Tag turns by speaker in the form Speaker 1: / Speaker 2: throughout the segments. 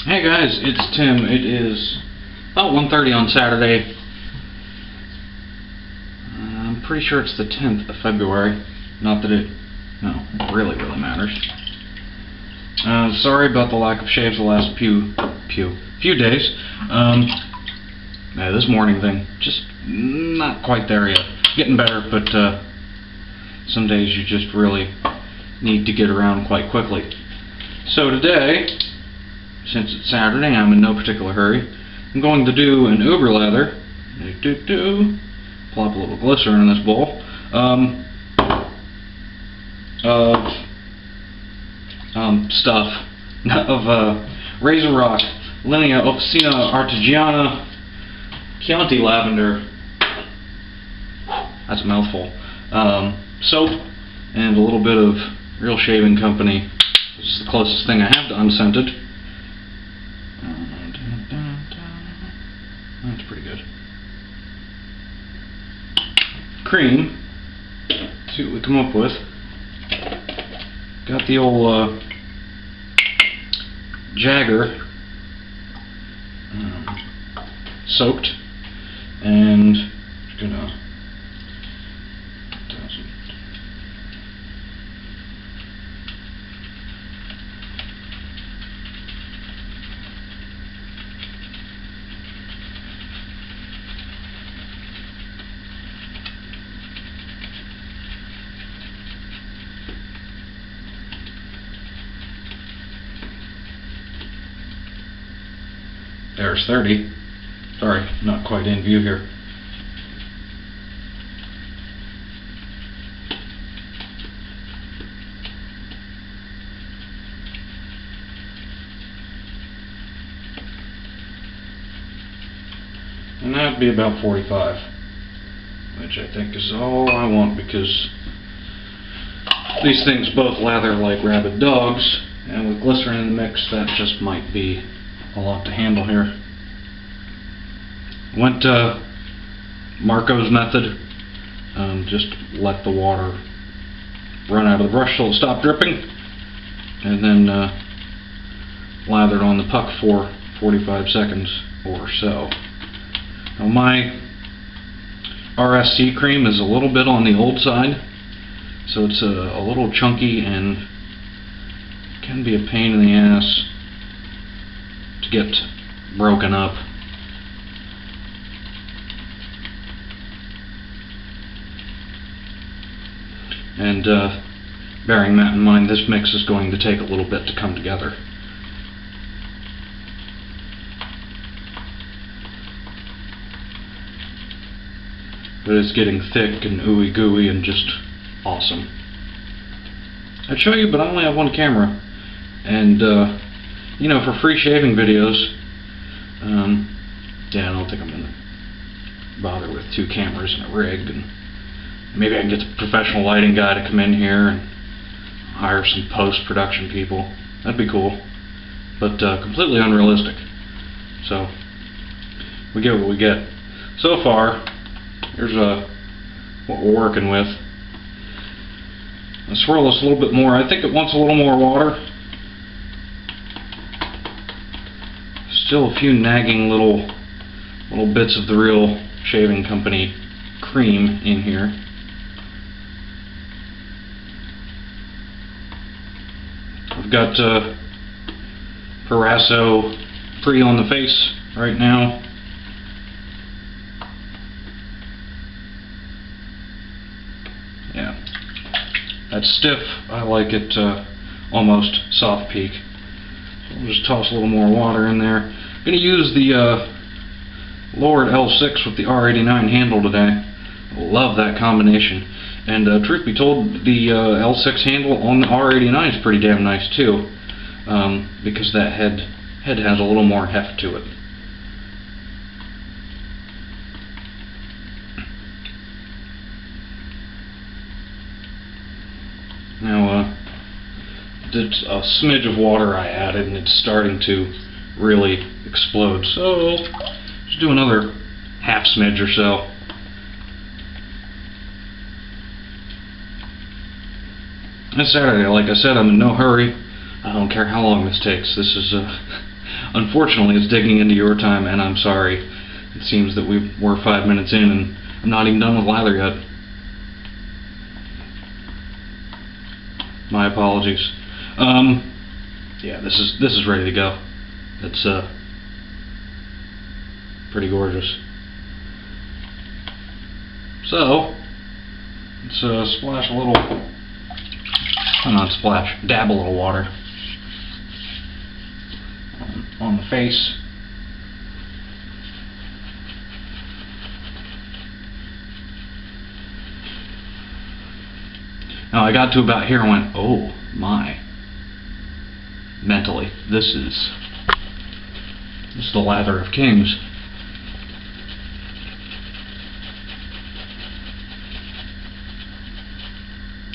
Speaker 1: Hey guys, it's Tim. It is about 1:30 on Saturday. I'm pretty sure it's the 10th of February. Not that it really matters. Sorry about the lack of shaves the last few days. This morning thing, just not quite there yet. Getting better, but some days you just really need to get around quite quickly. So today, since it's Saturday, I'm in no particular hurry. I'm going to do an uber lather. Plop a little glycerine in this bowl. Stuff of Razorock LOA Chianti Lavender. That's a mouthful. Soap and a little bit of Real Shaving Company. This is the closest thing I have to unscented. That's pretty good. Cream. Let's see what we come up with. Got the old Jagger soaked, and just gonna there's 30. Sorry, not quite in view here. And that'd be about 45, which I think is all I want, because these things both lather like rabid dogs, and with glycerin in the mix, that just might be a lot to handle here. Went Marco's method. Just let the water run out of the brush till it stopped dripping, and then lathered on the puck for 45 seconds or so. Now my RSC cream is a little bit on the old side, so it's a little chunky and can be a pain in the ass to get broken up. And bearing that in mind, this mix is going to take a little bit to come together. But it's getting thick and ooey gooey and just awesome. I'd show you, but I only have one camera. And you know, for free shaving videos, yeah, I don't think I'm going to bother with 2 cameras and a rig. And maybe I can get the professional lighting guy to come in here and hire some post-production people. That'd be cool. But completely unrealistic. So, we get what we get. So far, here's what we're working with. I'll swirl this a little bit more. I think it wants a little more water. Still a few nagging little bits of the Real Shaving Company cream in here. I've got Parasso Pre on the face right now. Yeah, that's stiff. I like it almost soft peak. So we'll just toss a little more water in there. I'm going to use the lowered L6 with the R89 handle today. Love that combination. And truth be told, the L6 handle on the R89 is pretty damn nice too, because that head has a little more heft to it. Now, it's a smidge of water I added, and it's starting to really explode. So, just do another half smidge or so. It's Saturday, like I said, I'm in no hurry. I don't care how long this takes. This is Unfortunately, it's digging into your time, and I'm sorry. It seems that we're 5 minutes in, and I'm not even done with lather yet. My apologies. Yeah, this is ready to go. It's pretty gorgeous. So let's splash a little. Not splash. Dab a little water on the face. Now I got to about here and went, oh my. Mentally, this is the lather of kings.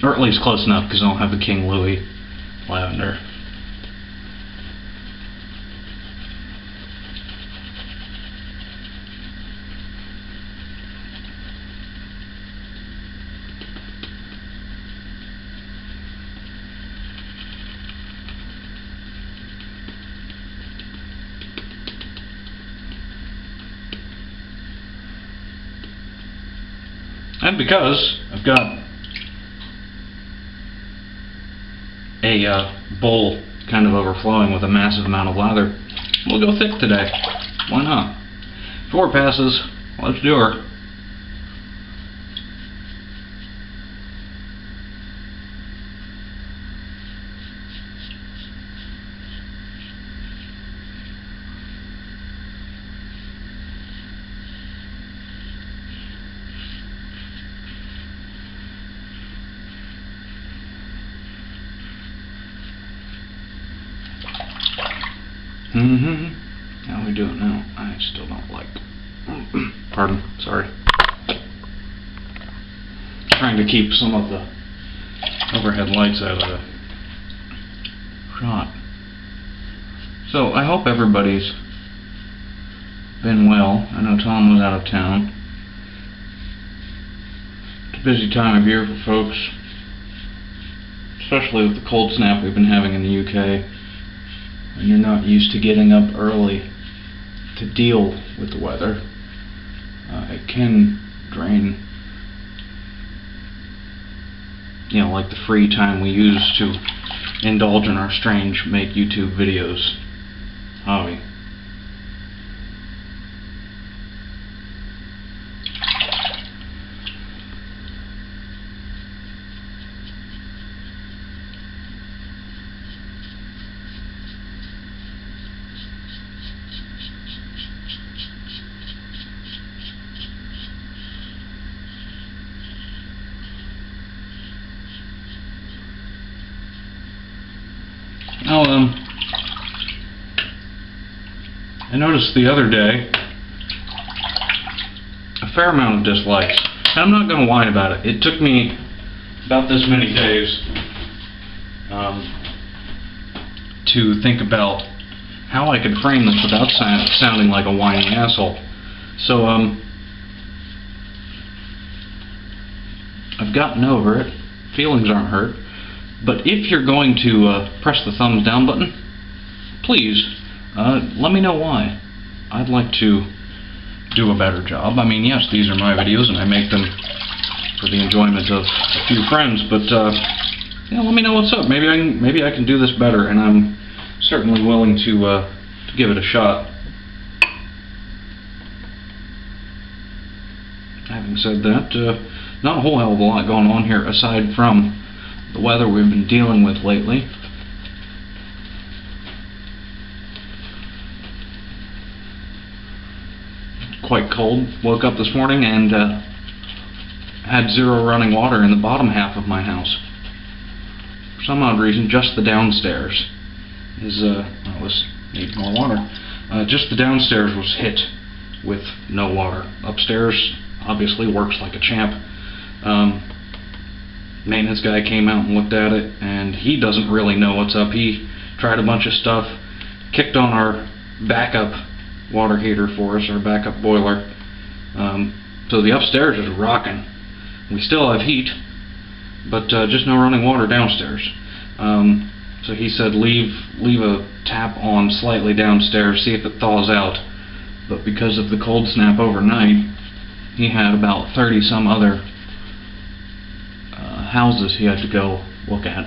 Speaker 1: Or at least close enough, because I don't have the King Louis lavender. And because I've got a bowl kind of overflowing with a massive amount of lather, we'll go thick today. Why not? 4 passes, let's do her. How we do it now? I still don't like. Pardon, sorry. Trying to keep some of the overhead lights out of the shot. So I hope everybody's been well. I know Tom was out of town. It's a busy time of year for folks, especially with the cold snap we've been having in the UK. And you're not used to getting up early to deal with the weather. It can drain, like the free time we use to indulge in our strange make YouTube videos hobby. Now, I noticed the other day a fair amount of dislikes. And I'm not going to whine about it. It took me about this many days to think about how I could frame this without sounding like a whiny asshole. So, I've gotten over it. Feelings aren't hurt. But if you're going to press the thumbs down button, please let me know why. I'd like to do a better job. I mean, yes, these are my videos and I make them for the enjoyment of a few friends, but let me know what's up. Maybe I can do this better, and I'm certainly willing to give it a shot. Having said that, not a whole hell of a lot going on here aside from the weather we've been dealing with lately. Quite cold. Woke up this morning and had 0 running water in the bottom half of my house. For some odd reason, just the downstairs needs more water. Just the downstairs was hit with no water. Upstairs obviously works like a champ. Maintenance guy came out and looked at it, and he doesn't really know what's up. He tried a bunch of stuff, kicked on our backup water heater for us, our backup boiler. So the upstairs is rocking. We still have heat, but just no running water downstairs. So he said leave a tap on slightly downstairs, see if it thaws out. But because of the cold snap overnight, he had about 30 some other houses he had to go look at,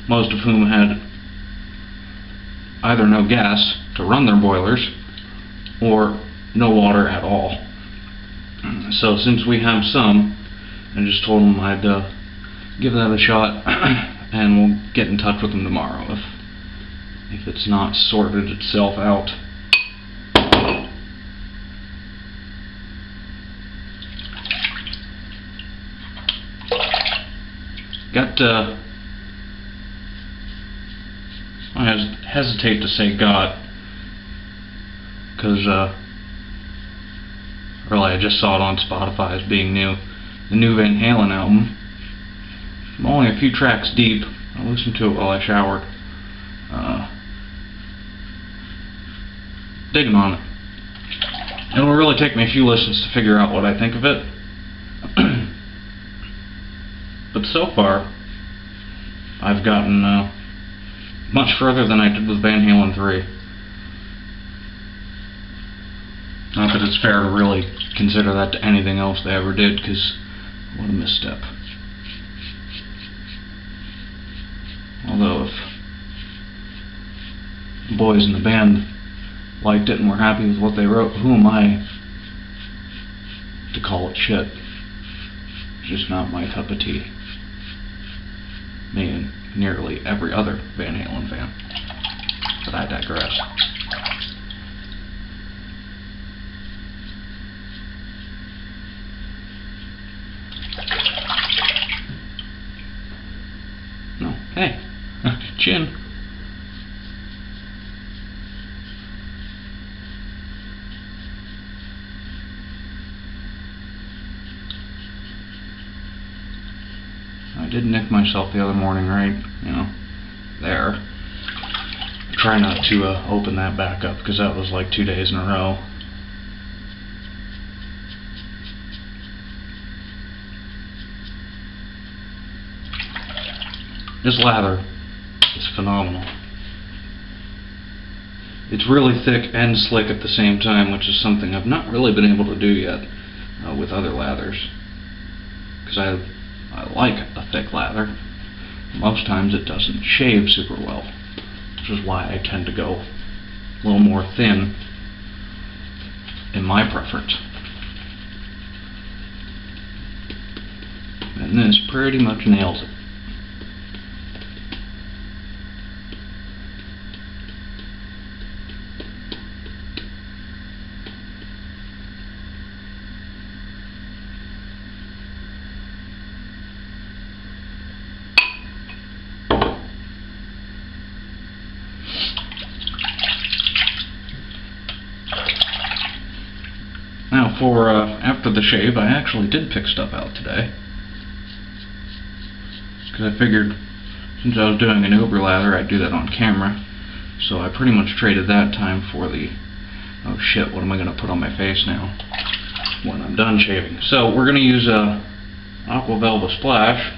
Speaker 1: most of whom had either no gas to run their boilers or no water at all. So since we have some, I just told him I'd give that a shot and we'll get in touch with him tomorrow if it's not sorted itself out. I hesitate to say got, because really I just saw it on Spotify as being new. The new Van Halen album. I'm only a few tracks deep. I listened to it while I showered. Digging on it. It'll really take me a few listens to figure out what I think of it. But so far, I've gotten much further than I did with Van Halen 3. Not that it's fair to really consider that to anything else they ever did, because what a misstep. Although if the boys in the band liked it and were happy with what they wrote, who am I to call it shit? It's just not my cup of tea. Me and nearly every other Van Halen fan. But I digress. No, hey, chin. I did nick myself the other morning, right? You know, there. Try not to open that back up, because that was like 2 days in a row. This lather is phenomenal. It's really thick and slick at the same time, which is something I've not really been able to do yet with other lathers. Because I like a thick lather. Most times it doesn't shave super well, which is why I tend to go a little more thin in my preference. And this pretty much nails it. Now for after the shave, I actually did pick stuff out today, because I figured since I was doing an Uber lather I'd do that on camera, so I pretty much traded that time for the oh shit, what am I going to put on my face now when I'm done shaving. So we're going to use Aqua Velva Splash,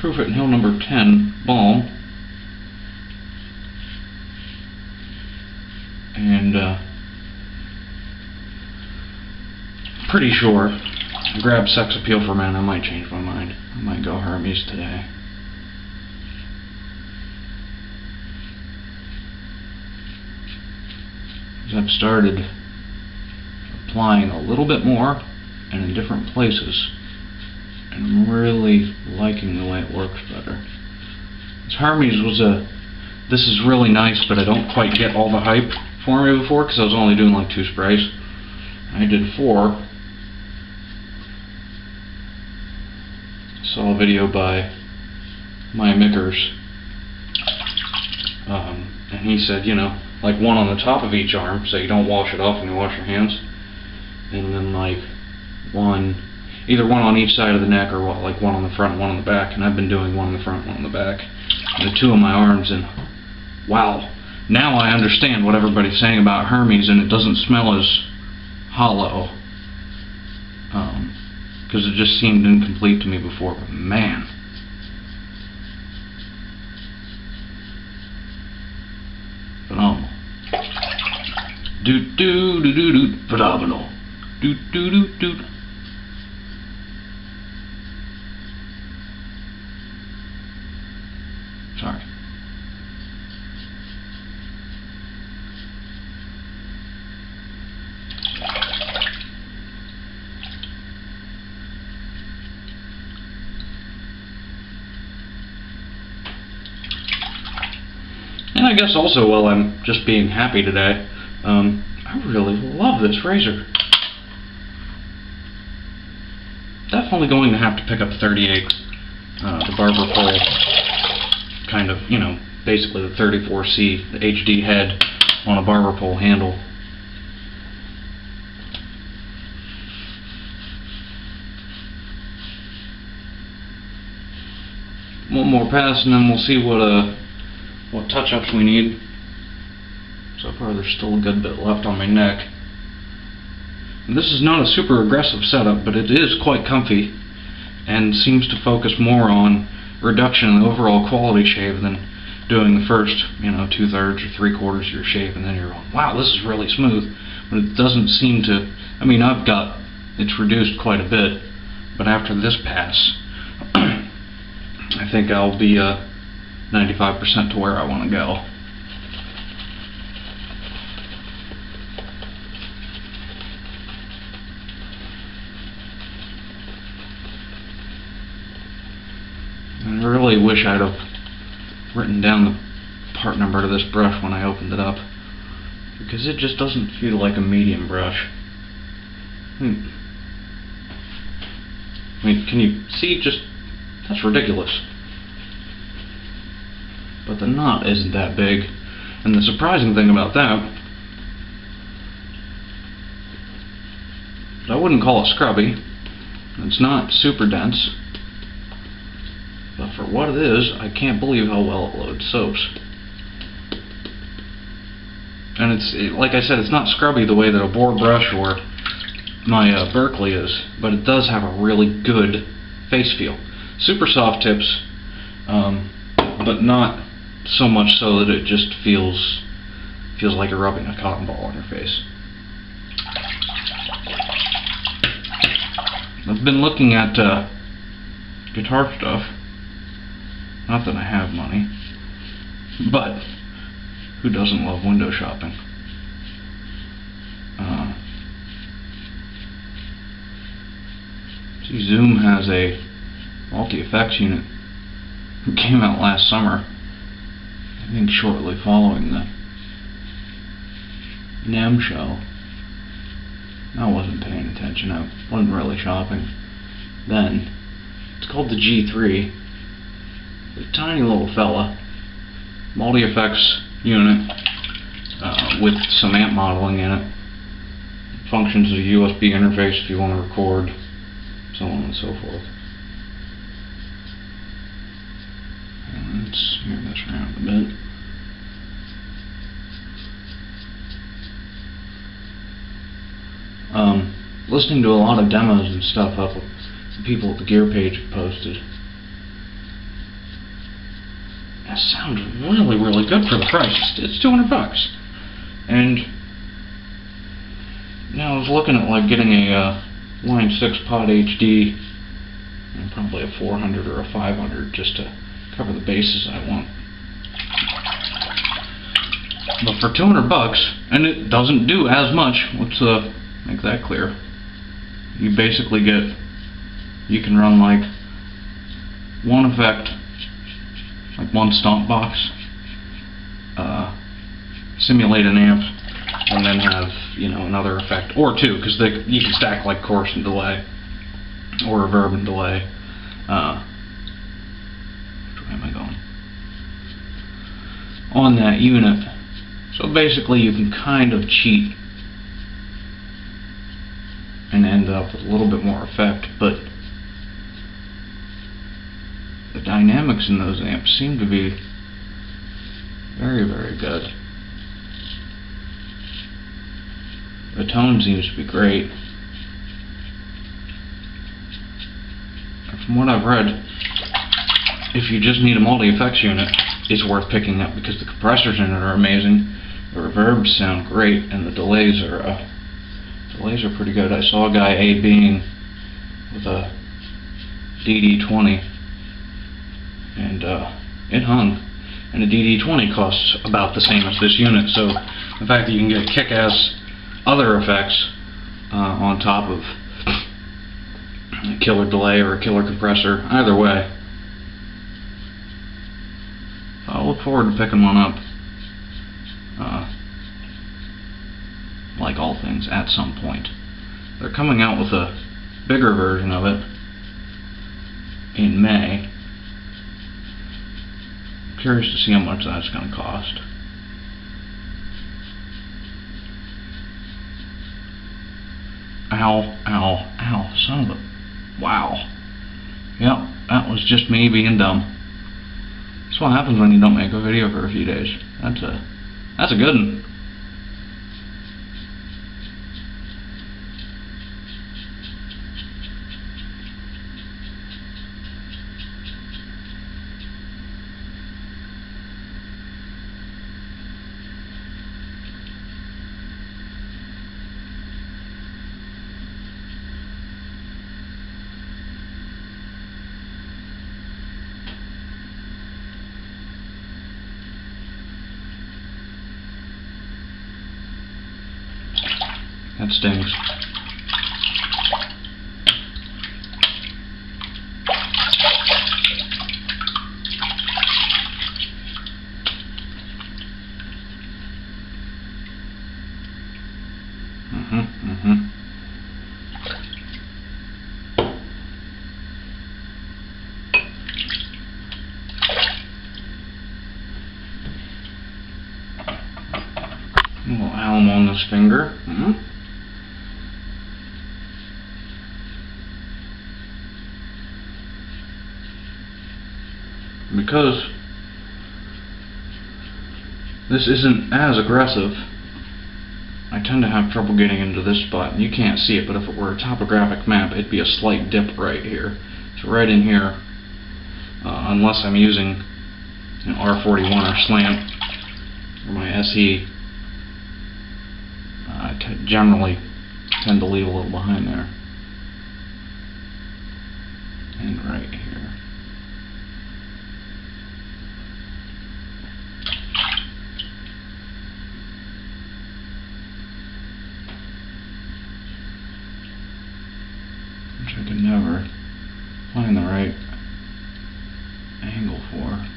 Speaker 1: Truefitt Hill No. 10 balm, and pretty sure I grabbed Sex Appeal for Men. I might change my mind. I might go Hermes today. I've started applying a little bit more and in different places, and I'm really liking the way it works better. This Hermes was this is really nice, but I don't quite get all the hype for me before, because I was only doing like 2 sprays. I did 4. Saw a video by my Mickers, and he said, you know, like 1 on the top of each arm, so you don't wash it off when you wash your hands, and then like either 1 on each side of the neck, or like 1 on the front, 1 on the back. And I've been doing 1 on the front, 1 on the back, and the 2 on my arms, and wow, now I understand what everybody's saying about Hermes, and it doesn't smell as hollow. Because it just seemed incomplete to me before, but man, Doot doot doot doot doot. Phenomenal. Doot doot doot doot. Sorry. And I guess also, while I'm just being happy today, I really love this razor. Definitely going to have to pick up 38, the barber pole, kind of, you know, basically the 34C, the HD head on a barber pole handle. One more pass and then we'll see what touch-ups we need. So far there's still a good bit left on my neck. And this is not a super aggressive setup, but it is quite comfy and seems to focus more on reduction in the overall quality shave than doing the first, you know, 2/3 or 3/4 of your shave, and then you're going, wow, this is really smooth. But it doesn't seem to, I mean, it's reduced quite a bit, but after this pass, I think I'll be 95% to where I want to go. I really wish I'd have written down the part number to this brush when I opened it up, because it just doesn't feel like a medium brush. I mean, can you see? Just, that's ridiculous. But the knot isn't that big, and the surprising thing about that, I wouldn't call it scrubby. It's not super dense, but for what it is, I can't believe how well it loads soaps. And like I said, it's not scrubby the way that a boar brush or my Berkeley is, but it does have a really good face feel. Super soft tips, but not so much so that it just feels like you're rubbing a cotton ball on your face. I've been looking at guitar stuff. Not that I have money, but who doesn't love window shopping? See, Zoom has a multi-effects unit. It came out last summer, I think shortly following the NAMM show. I wasn't paying attention, I wasn't really shopping then. It's called the G3. It's a tiny little fella, multi-effects unit with some amp modeling in it. Functions as a USB interface if you want to record, so on and so forth. And let's move this around a bit. Listening to a lot of demos and stuff up with the people at the gear page have posted. That sounds really, really good for the price. It's $200. And now I was looking at like getting a Line 6 Pod HD and probably a 400 or a 500 just to cover the bases I want. But for $200, and it doesn't do as much, let's make that clear. You basically you can run like one effect, like one stomp box, simulate an amp, and then have, you know, another effect, or two, because you can stack like chorus and delay, or reverb and delay. Which way am I going? On that unit. So basically you can kind of cheat and end up with a little bit more effect, but the dynamics in those amps seem to be very, very good. The tone seems to be great. And from what I've read, if you just need a multi-effects unit, it's worth picking up because the compressors in it are amazing. The reverbs sound great, and the delays are pretty good. I saw a guy A-Bing with a DD20, and it hung. And a DD20 costs about the same as this unit, so the fact that you can get kick-ass other effects on top of a killer delay or a killer compressor, either way, I'll look forward to picking one up. Like all things, at some point. They're coming out with a bigger version of it in May. I'm curious to see how much that's going to cost. Ow, ow, ow, son of a... Wow. Yep, that was just me being dumb. That's what happens when you don't make a video for a few days. That's a good one. That stings. A little alum on this finger. Because this isn't as aggressive, I tend to have trouble getting into this spot. You can't see it, but if it were a topographic map, it'd be a slight dip right here. So right in here, unless I'm using an R41 or slant or my SE, I generally tend to leave a little behind there. And right here. Which I can never find the right angle for.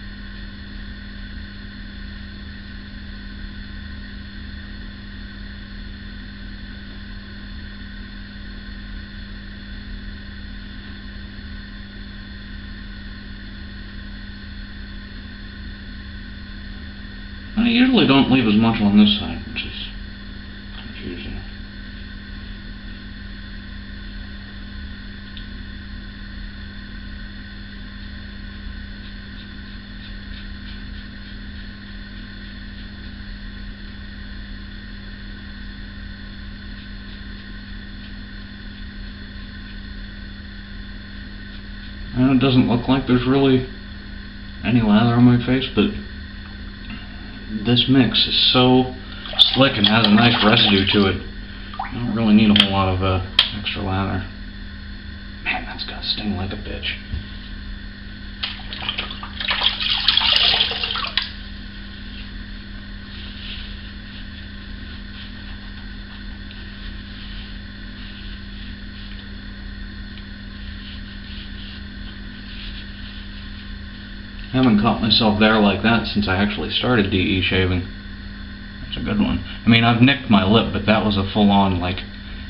Speaker 1: I usually don't leave as much on this side, which is confusing. And it doesn't look like there's really any lather on my face, but this mix is so slick and has a nice residue to it. I don't really need a whole lot of extra lather. Man, that's gonna sting like a bitch. I haven't caught myself there like that since I actually started DE shaving. That's a good one. I mean, I've nicked my lip, but that was a full-on, like,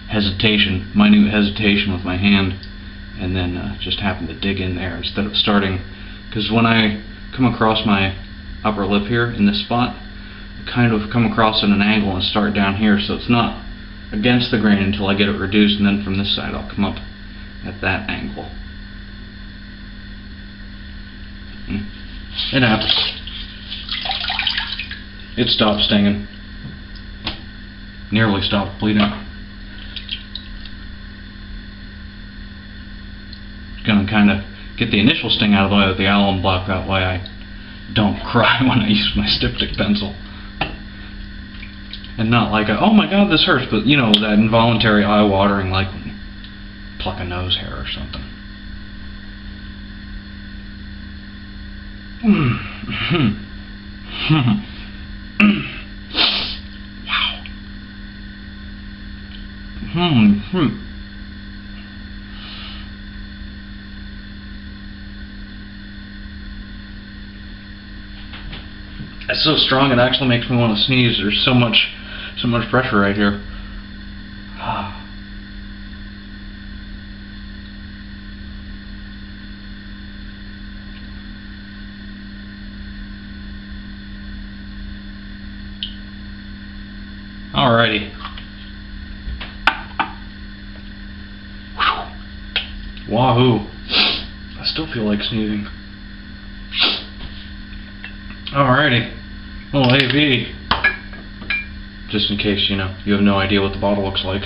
Speaker 1: hesitation, minute hesitation with my hand, and then just happened to dig in there instead of starting. Because when I come across my upper lip here in this spot, I kind of come across at an angle and start down here, so it's not against the grain until I get it reduced, and then from this side I'll come up at that angle. It happens. It stopped stinging. Nearly stopped bleeding. Gonna kind of get the initial sting out of the way with the alum block, that way I don't cry when I use my styptic pencil. and not like a, oh my god, this hurts, but you know, that involuntary eye-watering, like when you pluck a nose hair or something. Wow. It's so strong it actually makes me want to sneeze. There's so much pressure right here. Alrighty. Wahoo. I still feel like sneezing. Alrighty. Well, AV. Just in case, you know, you have no idea what the bottle looks like.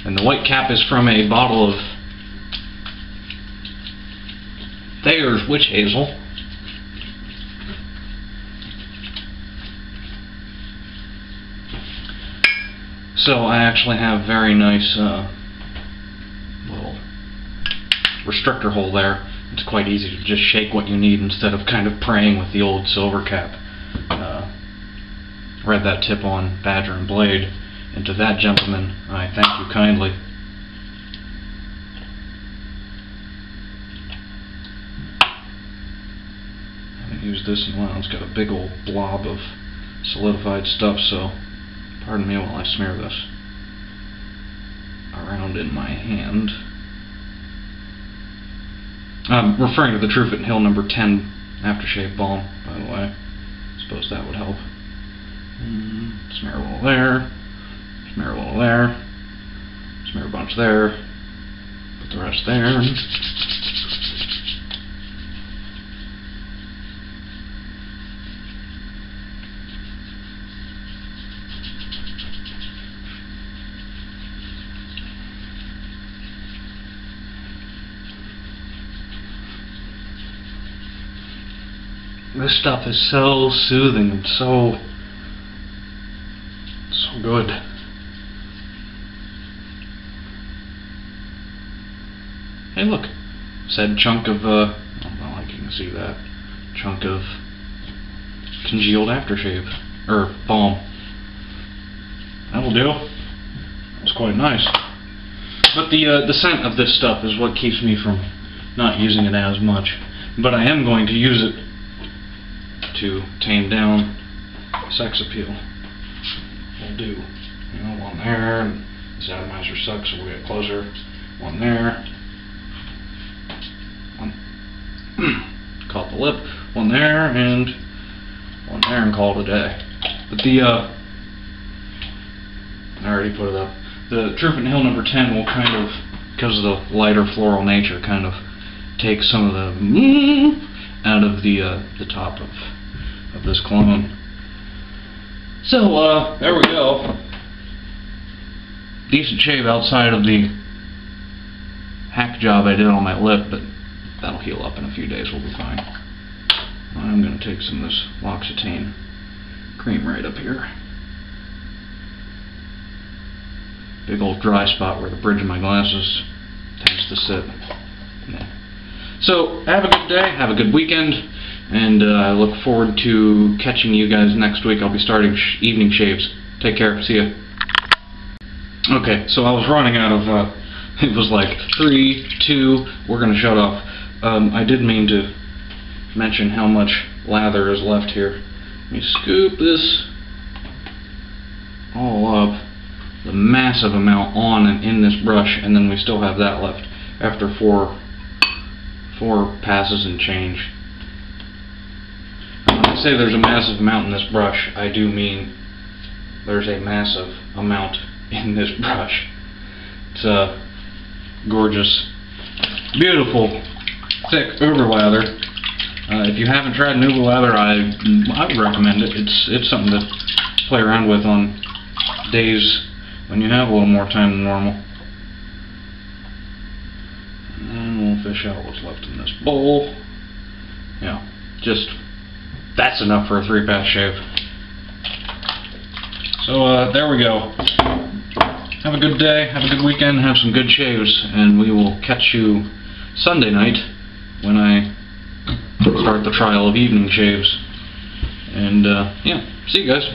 Speaker 1: And the white cap is from a bottle of Thayer's Witch Hazel. So I actually have very nice little restrictor hole there. It's quite easy to just shake what you need instead of kind of praying with the old silver cap. Read that tip on Badger and Blade, and to that gentleman I thank you kindly. I haven't used this in a while. It's got a big old blob of solidified stuff, so pardon me while I smear this around in my hand. I'm referring to the Truefitt Hill No. 10 aftershave balm, by the way. Suppose that would help. Smear a little there, smear a little there, smear a bunch there, put the rest there. This stuff is so soothing and so good. Hey, look, said chunk of I don't know if you can see that chunk of congealed aftershave or balm. That'll do. It's quite nice. But the scent of this stuff is what keeps me from not using it as much. But I am going to use it to tame down sex appeal. Will do. You know, one there, and this atomizer sucks, so we'll get closer. One there. One. Caught the lip. One there, and one there, and call it a day. But I already put it up. The Truefitt Hill No. 10 will kind of, because of the lighter floral nature, kind of take some of the out of the top of this cologne. So, there we go. Decent shave outside of the hack job I did on my lip, but that'll heal up in a few days, we'll be fine. I'm going to take some of this L'Occitane cream right up here. Big old dry spot where the bridge of my glasses tends to sit. Yeah. So, have a good day, have a good weekend, and I look forward to catching you guys next week. I'll be starting evening shaves. Take care, see ya. Okay, so I was running out of, it was like 3, 2, we're going to shut off. I did mean to mention how much lather is left here. Let me scoop this all up. The massive amount on and in this brush, and then we still have that left after four passes and change. When I say there's a massive amount in this brush, I do mean there's a massive amount in this brush. It's a gorgeous, beautiful, thick uber lather. If you haven't tried an uber lather, I would recommend it. It's something to play around with on days when you have a little more time than normal. And then we'll fish out what's left in this bowl. Yeah, just, that's enough for a 3-pass shave. So there we go. Have a good day, have a good weekend, have some good shaves, and we will catch you Sunday night when I start the trial of evening shaves. And yeah, see you guys.